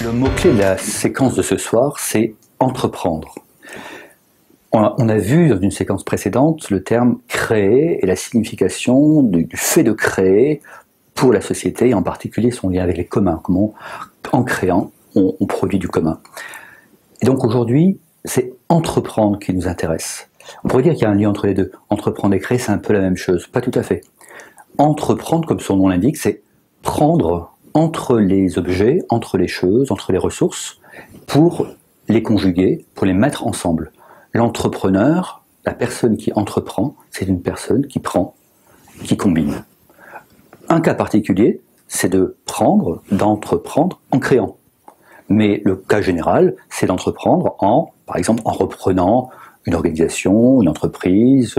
Le mot-clé de la séquence de ce soir, c'est entreprendre. On a vu dans une séquence précédente le terme créer et la signification du fait de créer pour la société et en particulier son lien avec les communs. Comment, en créant, on produit du commun. Et donc aujourd'hui, c'est entreprendre qui nous intéresse. On pourrait dire qu'il y a un lien entre les deux. Entreprendre et créer, c'est un peu la même chose. Pas tout à fait. Entreprendre, comme son nom l'indique, c'est prendre entre les objets, entre les choses, entre les ressources, pour les conjuguer, pour les mettre ensemble. L'entrepreneur, la personne qui entreprend, c'est une personne qui prend, qui combine. Un cas particulier, c'est de prendre, d'entreprendre en créant. Mais le cas général, c'est d'entreprendre par exemple, en reprenant une organisation, une entreprise,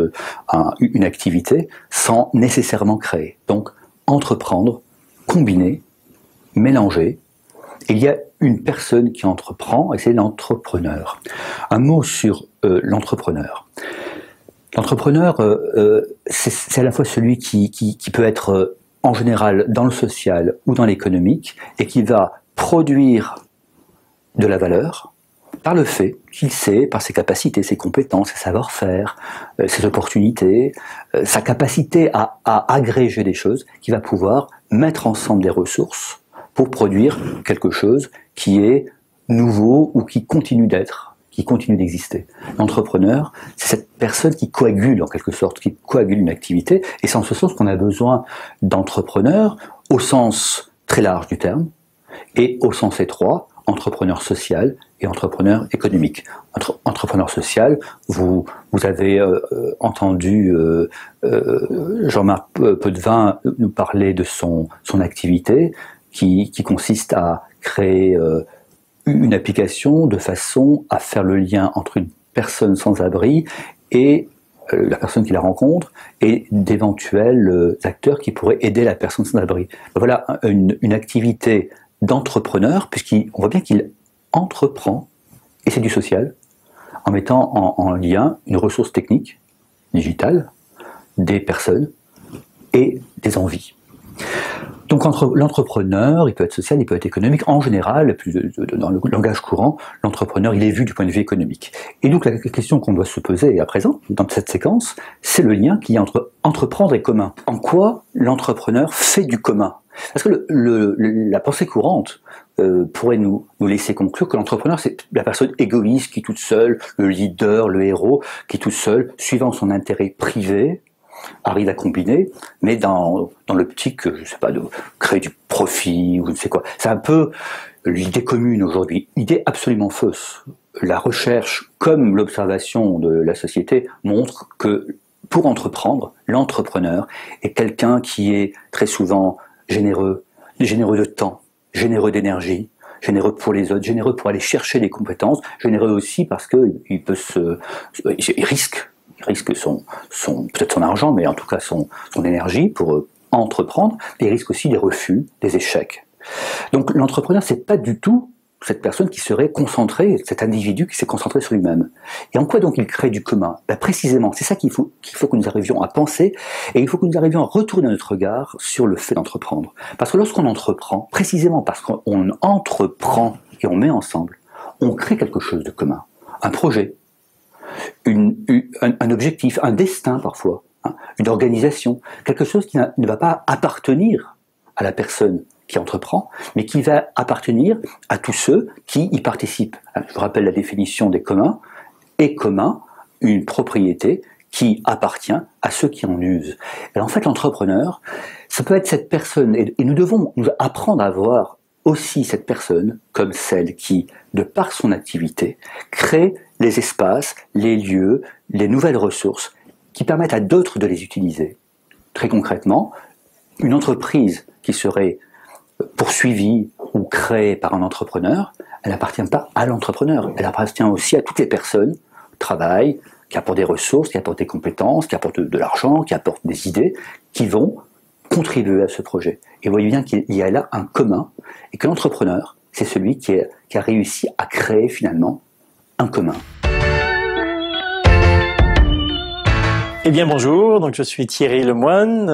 une activité, sans nécessairement créer. Donc, entreprendre, combiner, mélanger. Il y a une personne qui entreprend, et c'est l'entrepreneur. Un mot sur l'entrepreneur. L'entrepreneur, c'est à la fois celui qui peut être en général dans le social ou dans l'économique, et qui va produire de la valeur par le fait qu'il sait, par ses capacités, ses compétences, ses savoir-faire, ses opportunités, sa capacité à agréger des choses, qui va pouvoir mettre ensemble des ressources pour produire quelque chose qui est nouveau ou qui continue d'être, qui continue d'exister. L'entrepreneur, c'est cette personne qui coagule en quelque sorte, qui coagule une activité, et c'est en ce sens qu'on a besoin d'entrepreneurs au sens très large du terme, et au sens étroit, entrepreneur social et entrepreneur économique. Entrepreneur social, vous avez entendu Jean-Marc Potvin nous parler de son activité qui consiste à créer une application de façon à faire le lien entre une personne sans abri et la personne qui la rencontre et d'éventuels acteurs qui pourraient aider la personne sans abri. Voilà une activité d'entrepreneur, puisqu'on voit bien qu'il entreprend, et c'est du social, en mettant en lien une ressource technique, digitale, des personnes et des envies. Donc l'entrepreneur, il peut être social, il peut être économique. En général, dans le langage courant, l'entrepreneur, il est vu du point de vue économique. Et donc la question qu'on doit se poser à présent, dans cette séquence, c'est le lien qu'il y a entre entreprendre et commun. En quoi l'entrepreneur fait du commun? Parce que la pensée courante pourrait nous laisser conclure que l'entrepreneur, c'est la personne égoïste qui toute seule, le leader, le héros, qui toute seule, suivant son intérêt privé, arrive à combiner, mais dans l'optique, je ne sais pas, de créer du profit ou je ne sais quoi. C'est un peu l'idée commune aujourd'hui, idée absolument fausse. La recherche, comme l'observation de la société, montre que pour entreprendre, l'entrepreneur est quelqu'un qui est très souvent généreux de temps, généreux d'énergie, généreux pour les autres, généreux pour aller chercher des compétences, généreux aussi parce qu'il risque peut-être son argent, mais en tout cas son énergie pour entreprendre, et il risque aussi des refus, des échecs. Donc l'entrepreneur, c'est pas du tout cette personne qui serait concentrée, cet individu qui s'est concentré sur lui-même. Et en quoi donc il crée du commun? Précisément, c'est ça qu'il faut que nous arrivions à penser, et il faut que nous arrivions à retourner notre regard sur le fait d'entreprendre. Parce que lorsqu'on entreprend, précisément parce qu'on entreprend et on met ensemble, on crée quelque chose de commun. Un projet, un objectif, un destin parfois, une organisation, quelque chose qui ne va pas appartenir à la personne qui entreprend, mais qui va appartenir à tous ceux qui y participent. Je vous rappelle la définition des communs. Et commun, une propriété qui appartient à ceux qui en usent. Et en fait, l'entrepreneur, ça peut être cette personne, et nous devons nous apprendre à voir aussi cette personne comme celle qui, de par son activité, crée les espaces, les lieux, les nouvelles ressources qui permettent à d'autres de les utiliser. Très concrètement, une entreprise qui serait poursuivie ou créée par un entrepreneur, elle n'appartient pas à l'entrepreneur, elle appartient aussi à toutes les personnes qui travaillent, qui apportent des ressources, qui apportent des compétences, qui apportent de l'argent, qui apportent des idées, qui vont contribuer à ce projet. Et vous voyez bien qu'il y a là un commun, et que l'entrepreneur, c'est celui qui a réussi à créer finalement un commun. Eh bien bonjour, donc je suis Thierry Lemoine.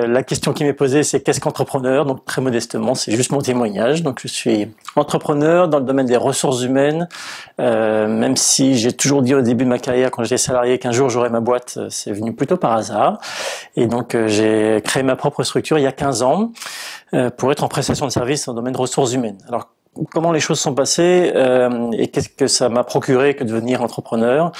La question qui m'est posée, c'est qu'est-ce qu'entrepreneur? Donc très modestement, c'est juste mon témoignage. Donc je suis entrepreneur dans le domaine des ressources humaines, même si j'ai toujours dit au début de ma carrière, quand j'étais salarié, qu'un jour j'aurais ma boîte, c'est venu plutôt par hasard. Et donc j'ai créé ma propre structure il y a 15 ans pour être en prestation de services dans le domaine des ressources humaines. Alors comment les choses sont passées et qu'est-ce que ça m'a procuré que de devenir entrepreneur.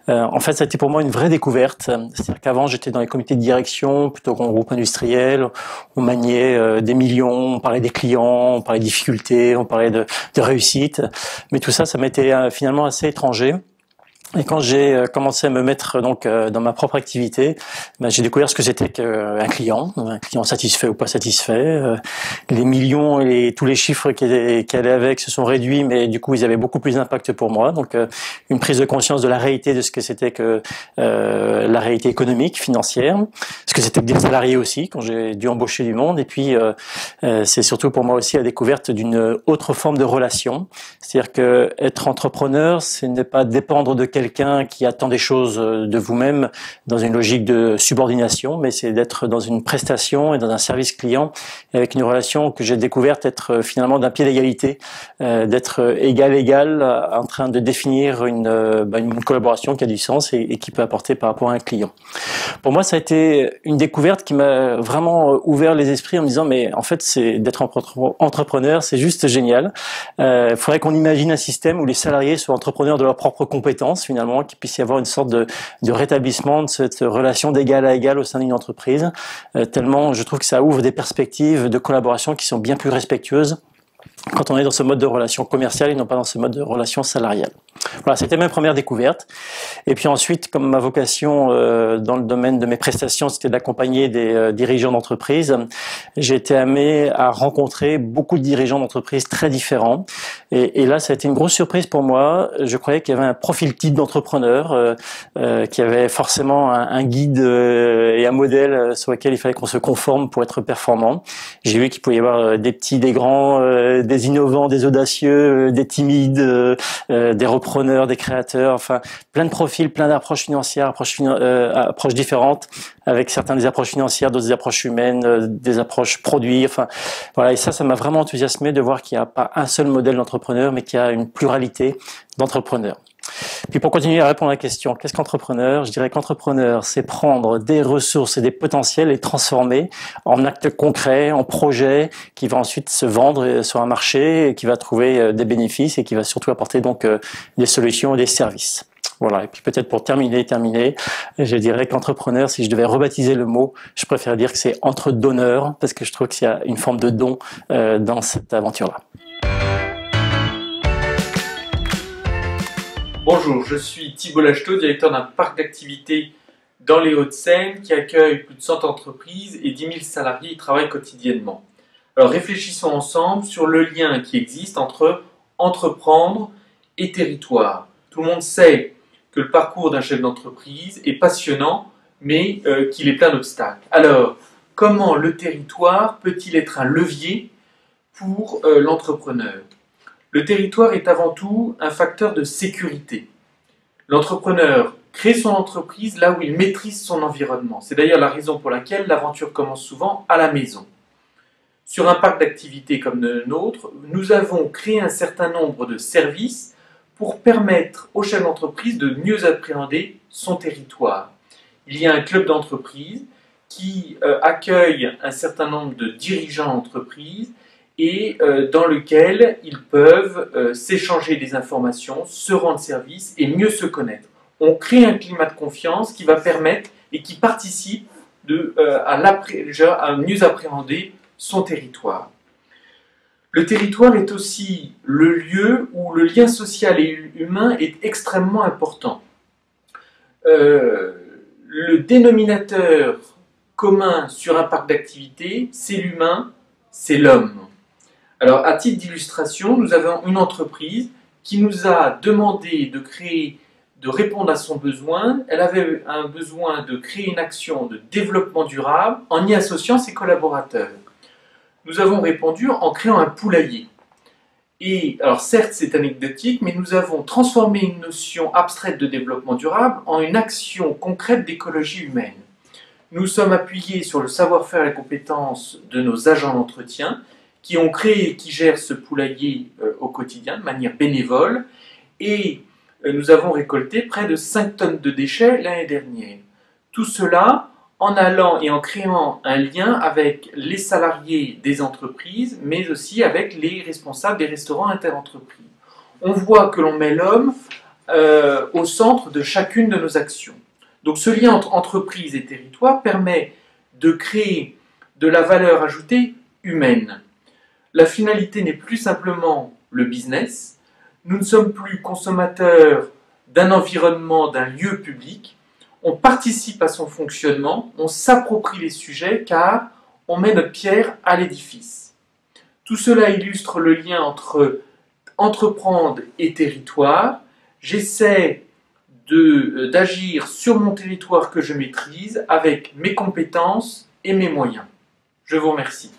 En fait, ça a été pour moi une vraie découverte. C'est-à-dire qu'avant, j'étais dans les comités de direction, plutôt qu'en groupe industriel. On maniait des millions, on parlait des clients, on parlait de difficultés, on parlait de réussite. Mais tout ça, ça m'était finalement assez étranger. Et quand j'ai commencé à me mettre donc dans ma propre activité, j'ai découvert ce que c'était qu'un client satisfait ou pas satisfait. Les millions et tous les chiffres qui allaient avec se sont réduits, mais du coup ils avaient beaucoup plus d'impact pour moi. Donc une prise de conscience de la réalité de ce que c'était que la réalité économique, financière, ce que c'était que des salariés aussi quand j'ai dû embaucher du monde. Et puis c'est surtout pour moi aussi la découverte d'une autre forme de relation. C'est-à-dire que être entrepreneur, ce n'est pas dépendre de quelqu'un qui attend des choses de vous-même dans une logique de subordination, mais c'est d'être dans une prestation et dans un service client avec une relation que j'ai découverte être finalement d'un pied d'égalité, d'être égal en train de définir une collaboration qui a du sens et qui peut apporter par rapport à un client. Pour moi, ça a été une découverte qui m'a vraiment ouvert les esprits en me disant mais en fait c'est d'être entrepreneur, c'est juste génial. Il faudrait qu'on imagine un système où les salariés soient entrepreneurs de leurs propres compétences finalement, qu'il puisse y avoir une sorte de rétablissement de cette relation d'égal à égal au sein d'une entreprise, tellement je trouve que ça ouvre des perspectives de collaboration qui sont bien plus respectueuses quand on est dans ce mode de relation commerciale et non pas dans ce mode de relation salariale. Voilà, c'était ma première découverte. Et puis ensuite, comme ma vocation dans le domaine de mes prestations, c'était d'accompagner des dirigeants d'entreprise, j'ai été amené à rencontrer beaucoup de dirigeants d'entreprises très différents. Et là, ça a été une grosse surprise pour moi. Je croyais qu'il y avait un profil type d'entrepreneur, qu'il y avait forcément un guide et un modèle sur lequel il fallait qu'on se conforme pour être performant. J'ai vu qu'il pouvait y avoir des petits, des grands, des innovants, des audacieux, des timides, des repreneurs, des créateurs, enfin plein de profils, plein d'approches financières, approches différentes, avec certains des approches financières, d'autres des approches humaines, des approches produits, enfin voilà. Et ça m'a vraiment enthousiasmé de voir qu'il n'y a pas un seul modèle d'entrepreneur, mais qu'il y a une pluralité d'entrepreneurs. Puis pour continuer à répondre à la question, qu'est-ce qu'entrepreneur? Je dirais qu'entrepreneur, c'est prendre des ressources et des potentiels et les transformer en actes concrets, en projets qui va ensuite se vendre sur un marché, et qui va trouver des bénéfices et qui va surtout apporter donc des solutions et des services. Voilà. Et puis peut-être pour terminer, je dirais qu'entrepreneur, si je devais rebaptiser le mot, je préfère dire que c'est entre-donneur, parce que je trouve qu'il y a une forme de don dans cette aventure-là. Bonjour, je suis Thibault Lacheteau, directeur d'un parc d'activités dans les Hauts-de-Seine qui accueille plus de 100 entreprises et 10 000 salariés qui travaillent quotidiennement. Alors réfléchissons ensemble sur le lien qui existe entre entreprendre et territoire. Tout le monde sait que le parcours d'un chef d'entreprise est passionnant, mais qu'il est plein d'obstacles. Alors, comment le territoire peut-il être un levier pour l'entrepreneur ? Le territoire est avant tout un facteur de sécurité. L'entrepreneur crée son entreprise là où il maîtrise son environnement. C'est d'ailleurs la raison pour laquelle l'aventure commence souvent à la maison. Sur un parc d'activités comme le nôtre, nous avons créé un certain nombre de services pour permettre au chef d'entreprise de mieux appréhender son territoire. Il y a un club d'entreprise qui accueille un certain nombre de dirigeants d'entreprise et dans lequel ils peuvent s'échanger des informations, se rendre service et mieux se connaître. On crée un climat de confiance qui va permettre et qui participe à mieux appréhender son territoire. Le territoire est aussi le lieu où le lien social et humain est extrêmement important. Le dénominateur commun sur un parc d'activités, c'est l'humain, c'est l'homme. Alors, à titre d'illustration, nous avons une entreprise qui nous a demandé de répondre à son besoin. Elle avait un besoin de créer une action de développement durable en y associant ses collaborateurs. Nous avons répondu en créant un poulailler. Et alors certes c'est anecdotique, mais nous avons transformé une notion abstraite de développement durable en une action concrète d'écologie humaine. Nous sommes appuyés sur le savoir-faire et les compétences de nos agents d'entretien qui ont créé et qui gèrent ce poulailler au quotidien de manière bénévole, et nous avons récolté près de 5 tonnes de déchets l'année dernière. Tout cela en allant et en créant un lien avec les salariés des entreprises, mais aussi avec les responsables des restaurants interentreprises. On voit que l'on met l'homme au centre de chacune de nos actions. Donc ce lien entre entreprise et territoire permet de créer de la valeur ajoutée humaine. La finalité n'est plus simplement le business. Nous ne sommes plus consommateurs d'un environnement, d'un lieu public. On participe à son fonctionnement, on s'approprie les sujets car on met notre pierre à l'édifice. Tout cela illustre le lien entre entreprendre et territoire. J'essaie d'agir sur mon territoire que je maîtrise avec mes compétences et mes moyens. Je vous remercie.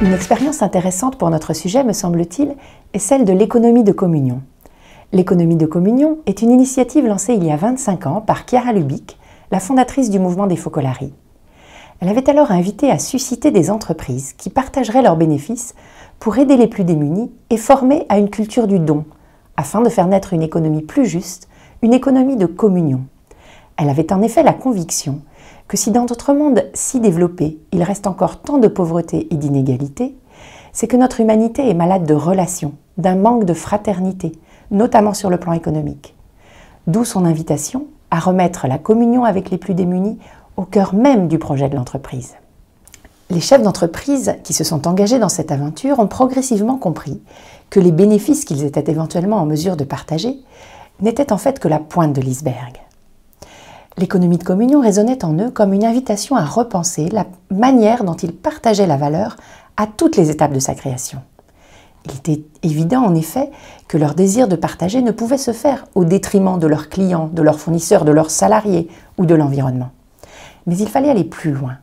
Une expérience intéressante pour notre sujet, me semble-t-il, est celle de l'économie de communion. L'économie de communion est une initiative lancée il y a 25 ans par Chiara Lubich, la fondatrice du mouvement des Focolari. Elle avait alors invité à susciter des entreprises qui partageraient leurs bénéfices pour aider les plus démunis et former à une culture du don, afin de faire naître une économie plus juste, une économie de communion. Elle avait en effet la conviction que si dans notre monde si développé, il reste encore tant de pauvreté et d'inégalité, c'est que notre humanité est malade de relations, d'un manque de fraternité, notamment sur le plan économique. D'où son invitation à remettre la communion avec les plus démunis au cœur même du projet de l'entreprise. Les chefs d'entreprise qui se sont engagés dans cette aventure ont progressivement compris que les bénéfices qu'ils étaient éventuellement en mesure de partager n'étaient en fait que la pointe de l'iceberg. L'économie de communion résonnait en eux comme une invitation à repenser la manière dont ils partageaient la valeur à toutes les étapes de sa création. Il était évident en effet que leur désir de partager ne pouvait se faire au détriment de leurs clients, de leurs fournisseurs, de leurs salariés ou de l'environnement. Mais il fallait aller plus loin.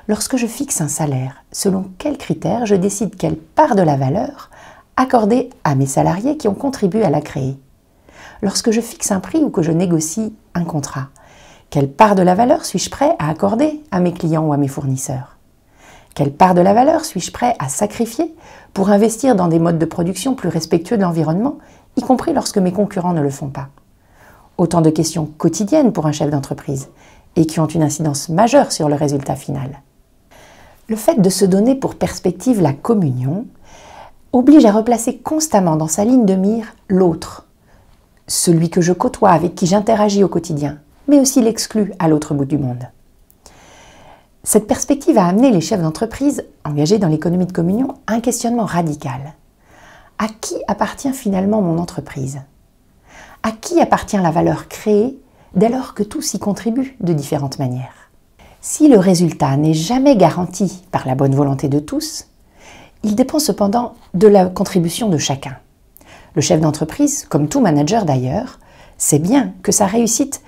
Lorsque je fixe un salaire, selon quels critères je décide quelle part de la valeur accorder à mes salariés qui ont contribué à la créer? Lorsque je fixe un prix ou que je négocie un contrat, quelle part de la valeur suis-je prêt à accorder à mes clients ou à mes fournisseurs? Quelle part de la valeur suis-je prêt à sacrifier pour investir dans des modes de production plus respectueux de l'environnement, y compris lorsque mes concurrents ne le font pas? Autant de questions quotidiennes pour un chef d'entreprise et qui ont une incidence majeure sur le résultat final. Le fait de se donner pour perspective la communion oblige à replacer constamment dans sa ligne de mire l'autre, celui que je côtoie, avec qui j'interagis au quotidien, mais aussi l'exclu à l'autre bout du monde. Cette perspective a amené les chefs d'entreprise engagés dans l'économie de communion à un questionnement radical. À qui appartient finalement mon entreprise? À qui appartient la valeur créée dès lors que tous y contribuent de différentes manières? Si le résultat n'est jamais garanti par la bonne volonté de tous, il dépend cependant de la contribution de chacun. Le chef d'entreprise, comme tout manager d'ailleurs, sait bien que sa réussite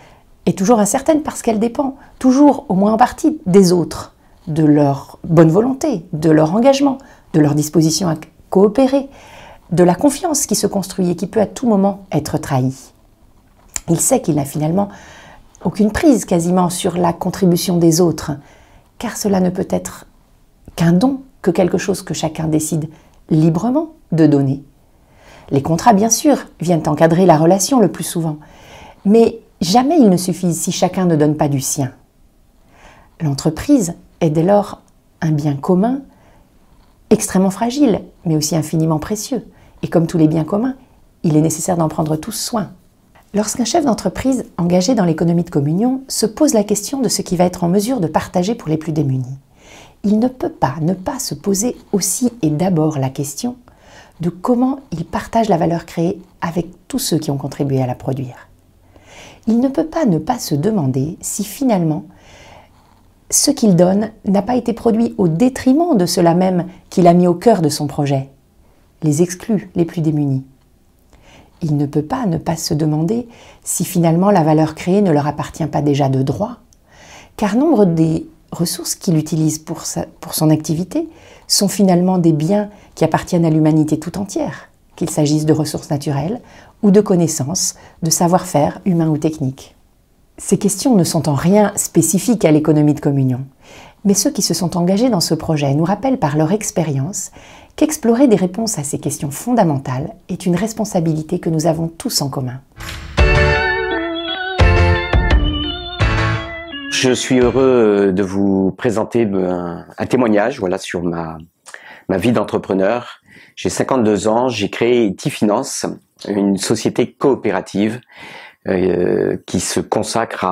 est toujours incertaine parce qu'elle dépend toujours, au moins en partie, des autres, de leur bonne volonté, de leur engagement, de leur disposition à coopérer, de la confiance qui se construit et qui peut à tout moment être trahie. Il sait qu'il n'a finalement aucune prise quasiment sur la contribution des autres, car cela ne peut être qu'un don, que quelque chose que chacun décide librement de donner. Les contrats, bien sûr, viennent encadrer la relation le plus souvent, mais jamais il ne suffit si chacun ne donne pas du sien. L'entreprise est dès lors un bien commun, extrêmement fragile, mais aussi infiniment précieux. Et comme tous les biens communs, il est nécessaire d'en prendre tous soin. Lorsqu'un chef d'entreprise engagé dans l'économie de communion se pose la question de ce qu'il va être en mesure de partager pour les plus démunis, il ne peut pas ne pas se poser aussi et d'abord la question de comment il partage la valeur créée avec tous ceux qui ont contribué à la produire. Il ne peut pas ne pas se demander si finalement ce qu'il donne n'a pas été produit au détriment de ceux-là même qu'il a mis au cœur de son projet, les exclus, les plus démunis. Il ne peut pas ne pas se demander si finalement la valeur créée ne leur appartient pas déjà de droit, car nombre des ressources qu'il utilise pour son activité sont finalement des biens qui appartiennent à l'humanité tout entière, qu'il s'agisse de ressources naturelles ou de connaissances, de savoir-faire humain ou technique. Ces questions ne sont en rien spécifiques à l'économie de communion, mais ceux qui se sont engagés dans ce projet nous rappellent par leur expérience qu'explorer des réponses à ces questions fondamentales est une responsabilité que nous avons tous en commun. Je suis heureux de vous présenter un témoignage sur ma vie d'entrepreneur. J'ai 52 ans, j'ai créé Etifinance, une société coopérative qui se consacre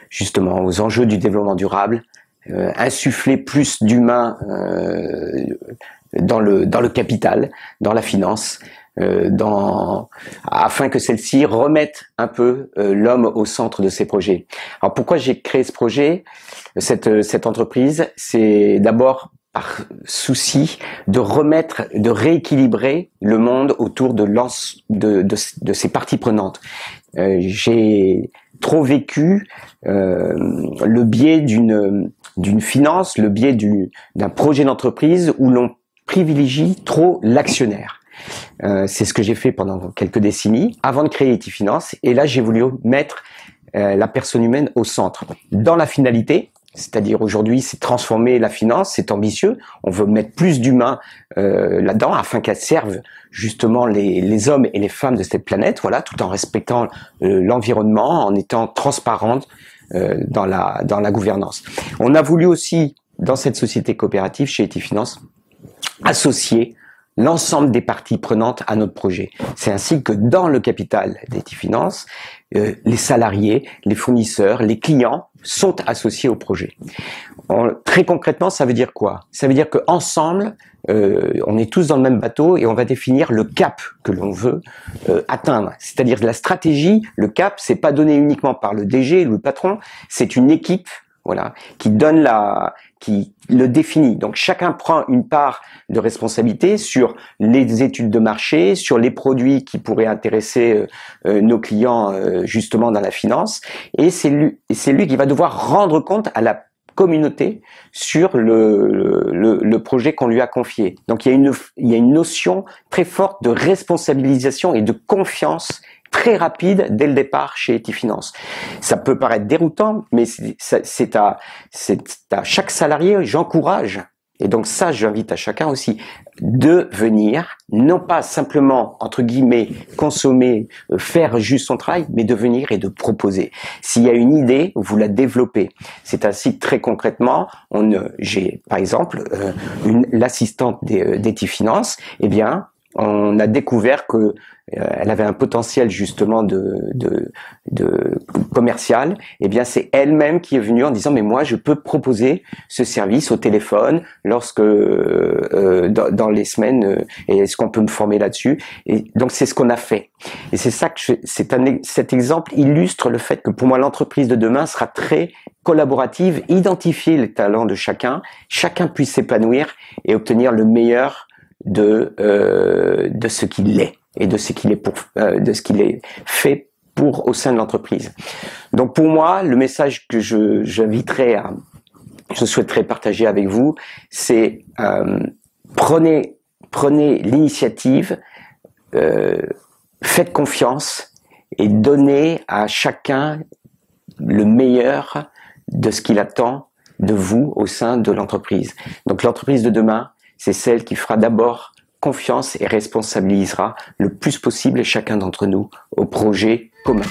justement aux enjeux du développement durable, insuffler plus d'humain dans le capital, dans la finance, afin que celle-ci remette un peu l'homme au centre de ses projets. Alors pourquoi j'ai créé ce projet, cette entreprise? C'est d'abord par souci de rééquilibrer le monde autour de ses parties prenantes. J'ai trop vécu le biais d'une finance, le biais d'un projet d'entreprise où l'on privilégie trop l'actionnaire. C'est ce que j'ai fait pendant quelques décennies avant de créer Etifinance, et là j'ai voulu mettre la personne humaine au centre. Dans la finalité, c'est-à-dire aujourd'hui c'est transformer la finance, c'est ambitieux, on veut mettre plus d'humains là-dedans afin qu'elle serve justement les hommes et les femmes de cette planète, tout en respectant l'environnement, en étant transparente dans la gouvernance. On a voulu aussi, dans cette société coopérative chez Etifinance, associer l'ensemble des parties prenantes à notre projet. C'est ainsi que dans le capital d'Etifinance, les salariés, les fournisseurs, les clients sont associés au projet. Très concrètement, ça veut dire quoi? Ça veut dire qu'ensemble, on est tous dans le même bateau et on va définir le cap que l'on veut atteindre. C'est-à-dire la stratégie, le cap, c'est pas donné uniquement par le DG, le patron, c'est une équipe qui le définit. Donc chacun prend une part de responsabilité sur les études de marché, sur les produits qui pourraient intéresser nos clients justement dans la finance, et c'est lui qui va devoir rendre compte à la communauté sur le projet qu'on lui a confié. Donc il y a une notion très forte de responsabilisation et de confiance très rapide dès le départ chez Etifinance. Ça peut paraître déroutant, mais c'est à chaque salarié, j'encourage, et donc ça j'invite à chacun aussi, de venir, non pas simplement, entre guillemets, consommer, faire juste son travail, mais de venir et de proposer. S'il y a une idée, vous la développez. C'est ainsi que très concrètement, j'ai par exemple l'assistante d'Etifinance, on a découvert que elle avait un potentiel justement de commercial. C'est elle-même qui est venue en disant mais moi je peux proposer ce service au téléphone lorsque dans les semaines, et est-ce qu'on peut me former là-dessus? Et donc c'est ce qu'on a fait. Et c'est ça que cet exemple illustre le fait que pour moi l'entreprise de demain sera très collaborative, identifier les talents de chacun puisse s'épanouir et obtenir le meilleur de ce qu'il est et de ce qu'il est fait au sein de l'entreprise. Donc pour moi, le message que je souhaiterais partager avec vous, c'est prenez l'initiative, faites confiance et donnez à chacun le meilleur de ce qu'il attend de vous au sein de l'entreprise. Donc l'entreprise de demain, c'est celle qui fera d'abord confiance et responsabilisera le plus possible chacun d'entre nous au projet commun.